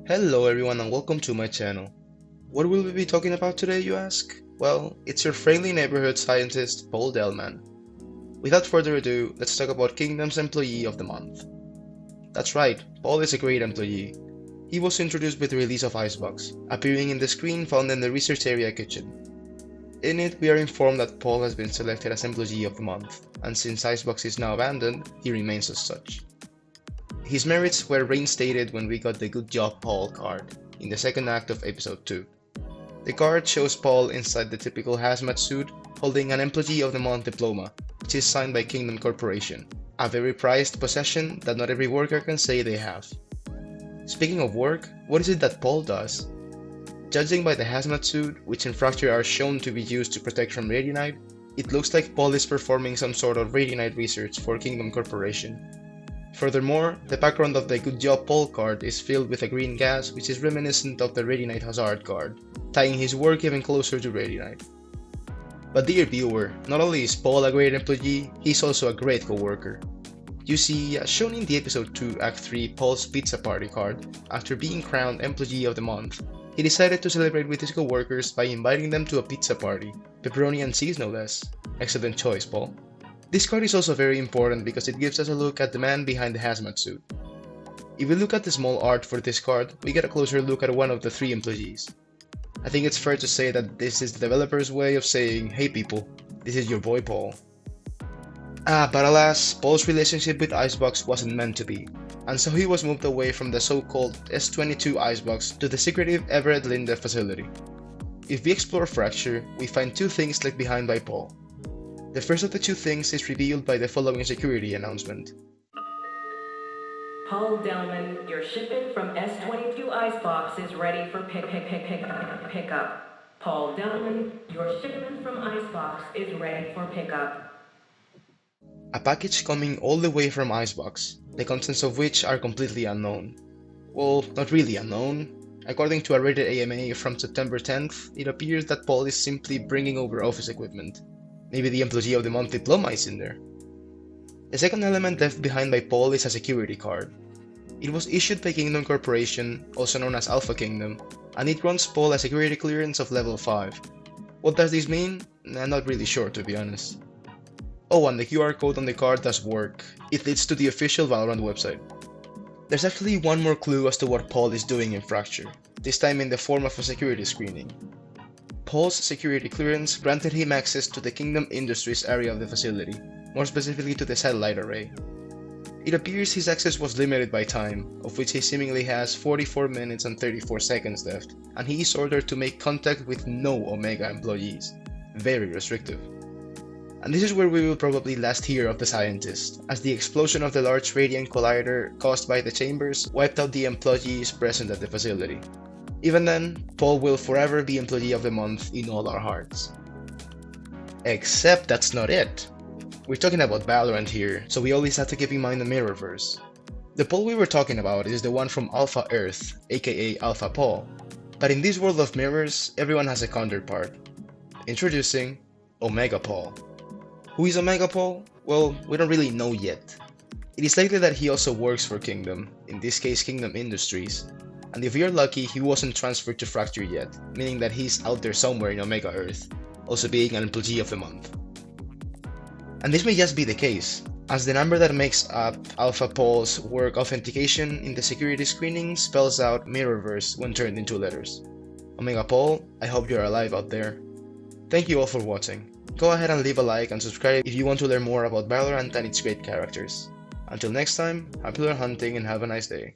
Hello everyone and welcome to my channel. What will we be talking about today, you ask? Well, it's your friendly neighborhood scientist, Paul Delmann. Without further ado, let's talk about Kingdom's Employee of the Month. That's right, Paul is a great employee. He was introduced with the release of Icebox, appearing in the screen found in the research area kitchen. In it, we are informed that Paul has been selected as Employee of the Month, and since Icebox is now abandoned, he remains as such. His merits were reinstated when we got the Good Job Paul card in the second act of episode 2. The card shows Paul inside the typical hazmat suit holding an Employee of the Month diploma, which is signed by Kingdom Corporation, a very prized possession that not every worker can say they have. Speaking of work, what is it that Paul does? Judging by the hazmat suit, which in Fracture are shown to be used to protect from radionite, it looks like Paul is performing some sort of radionite research for Kingdom Corporation. Furthermore, the background of the Good Job Paul card is filled with a green gas which is reminiscent of the Radionite Hazard card, tying his work even closer to Radionite. But dear viewer, not only is Paul a great employee, he's also a great co-worker. You see, as shown in the episode 2 Act 3 Paul's Pizza Party card, after being crowned Employee of the Month, he decided to celebrate with his co-workers by inviting them to a pizza party, pepperoni and cheese no less. Excellent choice, Paul. This card is also very important because it gives us a look at the man behind the hazmat suit. If we look at the small art for this card, we get a closer look at one of the 3 employees. I think it's fair to say that this is the developer's way of saying, hey people, this is your boy Paul. But alas, Paul's relationship with Icebox wasn't meant to be, and so he was moved away from the so-called S22 Icebox to the secretive Everett Linde facility. If we explore Fracture, we find 2 things left behind by Paul. The first of the 2 things is revealed by the following security announcement. Paul Delmann, your shipment from S22 Icebox is ready for pickup. Paul Delmann, your shipment from Icebox is ready for pickup. A package coming all the way from Icebox, the contents of which are completely unknown. Well, not really unknown. According to a Reddit AMA from September 10th, it appears that Paul is simply bringing over office equipment. Maybe the Employee of the Month diploma is in there. The second element left behind by Paul is a security card. It was issued by Kingdom Corporation, also known as Alpha Kingdom, and it grants Paul a security clearance of level 5. What does this mean? I'm not really sure, to be honest. Oh, and the QR code on the card does work. It leads to the official VALORANT website. There's actually one more clue as to what Paul is doing in Fracture, this time in the form of a security screening. Paul's security clearance granted him access to the Kingdom Industries area of the facility, more specifically to the satellite array. It appears his access was limited by time, of which he seemingly has 44 minutes and 34 seconds left, and he is ordered to make contact with no Omega employees. Very restrictive. And this is where we will probably last hear of the scientist, as the explosion of the Large Radiant Collider caused by the chambers wiped out the employees present at the facility. Even then, Paul will forever be Employee of the Month in all our hearts. Except that's not it. We're talking about VALORANT here, so we always have to keep in mind the Mirrorverse. The Paul we were talking about is the one from Alpha Earth, aka Alpha Paul. But in this world of mirrors, everyone has a counterpart. Introducing Omega Paul. Who is Omega Paul? Well, we don't really know yet. It is likely that he also works for Kingdom, in this case Kingdom Industries. And if we are lucky, he wasn't transferred to Fracture yet, meaning that he's out there somewhere in Omega Earth, also being an Employee of the Month. And this may just be the case, as the number that makes up Alpha Paul's work authentication in the security screening spells out Mirrorverse when turned into letters. Omega Paul, I hope you're alive out there. Thank you all for watching. Go ahead and leave a like and subscribe if you want to learn more about VALORANT and its great characters. Until next time, happy hunting and have a nice day.